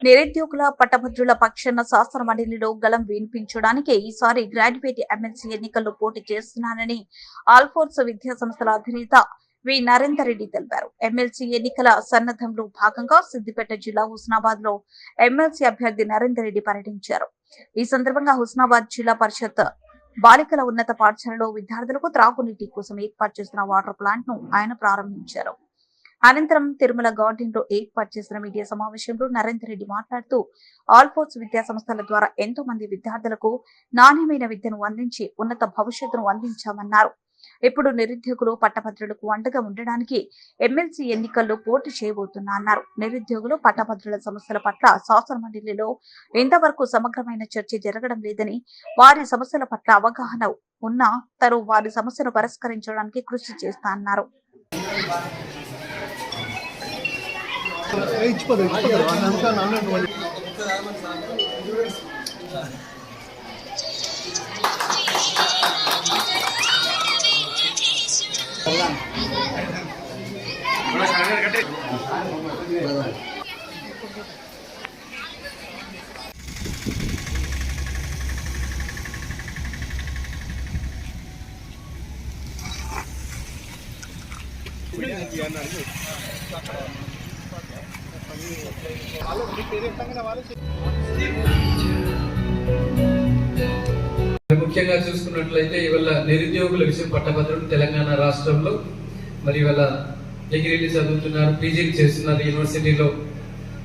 నిరుద్యోగుల పట్టభద్రుల పక్షాన శాసన మండలిలో గళం వినిపించడానికి ఈసారి గ్రాడ్యుయేట్ ఎమ్మెల్సీ ఎన్నికల్లో పోటీ చేస్తున్నానని ఆల్ఫోర్స్ విద్యా సంస్థల అధినేత వి నరేందర్ రెడ్డి తెలిపారు. ఎమ్మెల్సీ ఎన్నికల సన్నద్ధంలో భాగంగా సిద్దిపేట జిల్లా హుస్నాబాద్ లో ఎమ్మెల్సీ అభ్యర్థి నరేందర్ రెడ్డి పర్యటించారు. ఈ సందర్భంగా హుస్నాబాద్ జిల్లా పరిషత్ బాలికల ఉన్నత పాఠశాలలో విద్యార్థులకు త్రాగునీటి కోసం ఏర్పాటు చేసిన వాటర్ ప్లాంట్ ను ఆయన ప్రారంభించారు. అనంతరం తిరుమల గార్డెన్ లో ఏర్పాటు చేసిన మీడియా సమావేశంలో నరేందర్ రెడ్డి మాట్లాడుతూ ఆల్ఫోర్స్ విద్యా సంస్థల ద్వారా ఎంతో మంది విద్యార్థులకు నాణ్యమైన విద్యను అందించి ఉన్నత భవిష్యత్తును అందించామన్నారు. ఇప్పుడు నిరుద్యోగులు పట్టభద్రులకు అండగా ఉండడానికి ఎమ్మెల్సీ ఎన్నికల్లో పోటీ చేయబోతున్నా అన్నారు. నిరుద్యోగులు పట్టభద్రుల సమస్యల పట్ల శాసన మండలిలో ఇంతవరకు సమగ్రమైన చర్చ జరగడం లేదని, వారి సమస్యల పట్ల అవగాహన ఉన్నా తను వారి సమస్యను పరిష్కరించడానికి కృషి చేస్తా అన్నారు. ముఖ్యంగా చూసుకున్నట్లయితే ఇవాళ నిరుద్యోగుల విషయం పట్టభద్రులు తెలంగాణ రాష్ట్రంలో మరి ఇవాళ డిగ్రీలు చదువుతున్నారు, పీజీలు చేస్తున్నారు, యూనివర్సిటీలో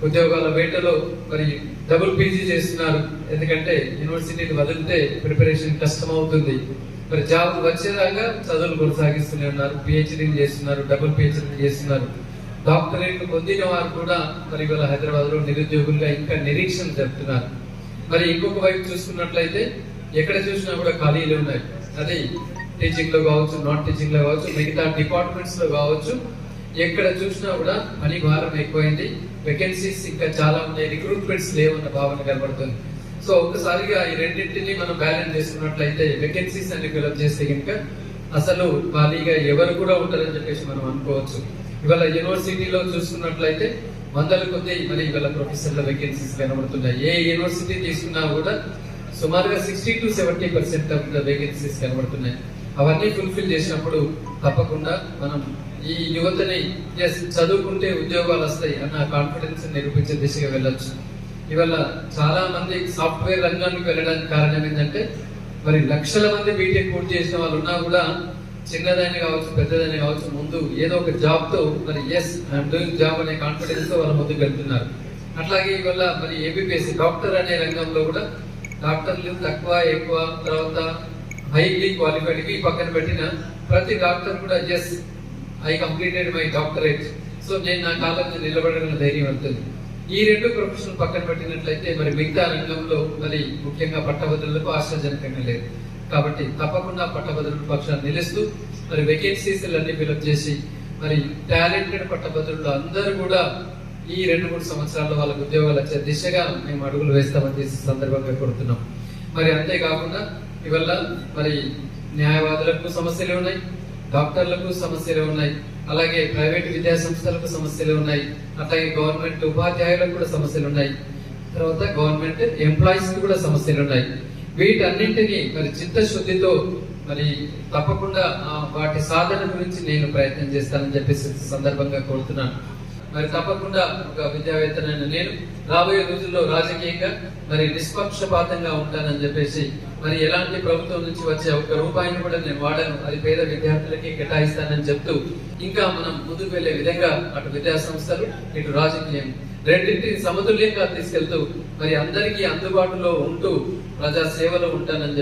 ఉద్యోగాల వేటలో మరి డబుల్ పీజీ చేస్తున్నారు. ఎందుకంటే యూనివర్సిటీలు వదిలితే ప్రిపరేషన్ కష్టం అవుతుంది. మరి జాబ్ వచ్చేదాకా చదువులు కొనసాగిస్తూనే ఉన్నారు, పిహెచ్డీలు చేస్తున్నారు, డబుల్ పిహెచ్డీ చేస్తున్నారు. డాక్టరేట్లు పొందిన వారు కూడా మరి ఇవాళ హైదరాబాద్ లో నిరుద్యోగులుగా ఇంకా నిరీక్షణ జరుపుతున్నారు. మరి ఇంకొక వైపు చూసుకున్నట్లయితే ఎక్కడ చూసినా కూడా ఖాళీలు ఉన్నాయి. అది టీచింగ్ లో కావచ్చు, నాన్ టీచింగ్ లో కావచ్చు, మిగతా డిపార్ట్మెంట్స్ లో కావచ్చు, ఎక్కడ చూసినా కూడా పని భారం ఎక్కువైంది. వేకెన్సీస్ ఇంకా చాలా ఉన్నాయి, రిక్రూట్మెంట్స్ లేవన్న భావన కనబడుతుంది. సో ఒక్కసారిగా ఈ రెండింటిని మనం బ్యాలెన్స్ చేసుకున్నట్లయితే వేకెన్సీస్ అన్ని ఫిల్అప్ చేస్తే కనుక అసలు ఖాళీగా ఎవరు కూడా ఉంటారని చెప్పేసి మనం అనుకోవచ్చు. ఇవాళ యూనివర్సిటీలో చూసుకున్నట్లయితే వందల కొద్ది మరి ఇవాళ ప్రొఫెసర్ల వేకెన్సీస్ కనబడుతున్నాయి. ఏ యూనివర్సిటీ తీసుకున్నా కూడా సుమారుగా 60 to 70% ఆఫ్ ద వేకెన్సీస్ కనబడుతున్నాయి. అవన్నీ ఫుల్ఫిల్ చేసినప్పుడు తప్పకుండా మనం ఈ యువతని చదువుకుంటే ఉద్యోగాలు వస్తాయి అన్న కాన్ఫిడెన్స్ నిరూపించే దిశగా వెళ్ళొచ్చు. ఇవాళ చాలా మంది సాఫ్ట్వేర్ రంగానికి వెళ్ళడానికి కారణం ఏంటంటే మరి లక్షల మంది బీటెక్ పూర్తి చేసిన వాళ్ళు ఉన్నా కూడా చిన్నదాన్ని కావచ్చు, పెద్దదాన్ని కావచ్చు, ముందు ఏదో ఒక జాబ్ తో మరి ఐఎమ్ డూయింగ్ జాబ్ అనే కాన్ఫిడెన్స్ తో వాళ్ళు ముందుకు వెళ్తున్నారు. అట్లాగే ఇవాళ మరి ఏబిపిఎస్సి డాక్టర్ అనే రంగంలో కూడా డాక్టర్లు తక్కువ ఎక్కువ తర్వాత హైలీ క్వాలిఫైడ్ కి పక్కన పెట్టిన ప్రతి డాక్టర్ కూడా I completed my doctorate, so నేను నా కాలంలో నిలబడగల ధైర్యం అవుతుంది. ఈ రెండు ప్రొఫెషనల్ పక్కన పెట్టినట్లయితే మరి మిగతా రంగంలో మరి ముఖ్యంగా పట్టభద్రులకు ఆశాజనకంగా లేదు. కాబట్టి తప్పకుండా పట్టభద్రుల పక్షాన్ని నిలుస్తూ మరి వేకెన్సీస్ అన్ని ఫిల్అప్ చేసి మరి టాలెంటెడ్ పట్టభద్రులు అందరూ కూడా ఈ 2-3 సంవత్సరాల్లో వాళ్ళకు ఉద్యోగాలు వచ్చే దిశగా మేము అడుగులు వేస్తామని సందర్భంగా కోరుతున్నాం. మరి అంతేకాకుండా ఇవల్ల మరి న్యాయవాదులకు సమస్యలు ఉన్నాయి, డాక్టర్లకు సమస్యలు ఉన్నాయి, అలాగే ప్రైవేట్ విద్యా సంస్థలకు సమస్యలు ఉన్నాయి, అట్లాగే గవర్నమెంట్ ఉపాధ్యాయులకు కూడా సమస్యలు ఉన్నాయి, తర్వాత గవర్నమెంట్ ఎంప్లాయీస్ కి కూడా సమస్యలు ఉన్నాయి. వీటన్నింటినీ మరి చిత్తశుద్ధితో మరి తప్పకుండా వాటి సాధన గురించి నేను ప్రయత్నం చేస్తానని చెప్పేసి సందర్భంగా కోరుతున్నాను. మరి తప్పకుండా ఒక విద్యావేత్తనైన నేను రాబోయే రోజుల్లో రాజకీయంగా మరి నిష్పక్షపాతంగా ఉంటానని చెప్పేసి మరి ఎలాంటి ప్రభుత్వం నుంచి వచ్చే ఒక్క రూపాయిని కూడా నేను వాడను, అది పేద విద్యార్థులకి కేటాయిస్తానని చెప్తూ ఇంకా మనం ముందుకు వెళ్లే విధంగా అటు విద్యా సంస్థలు ఇటు రాజకీయం రెండింటిని సమతుల్యంగా తీసుకెళ్తూ మరి అందరికీ అందుబాటులో ఉంటూ ప్రజా సేవలో ఉంటానని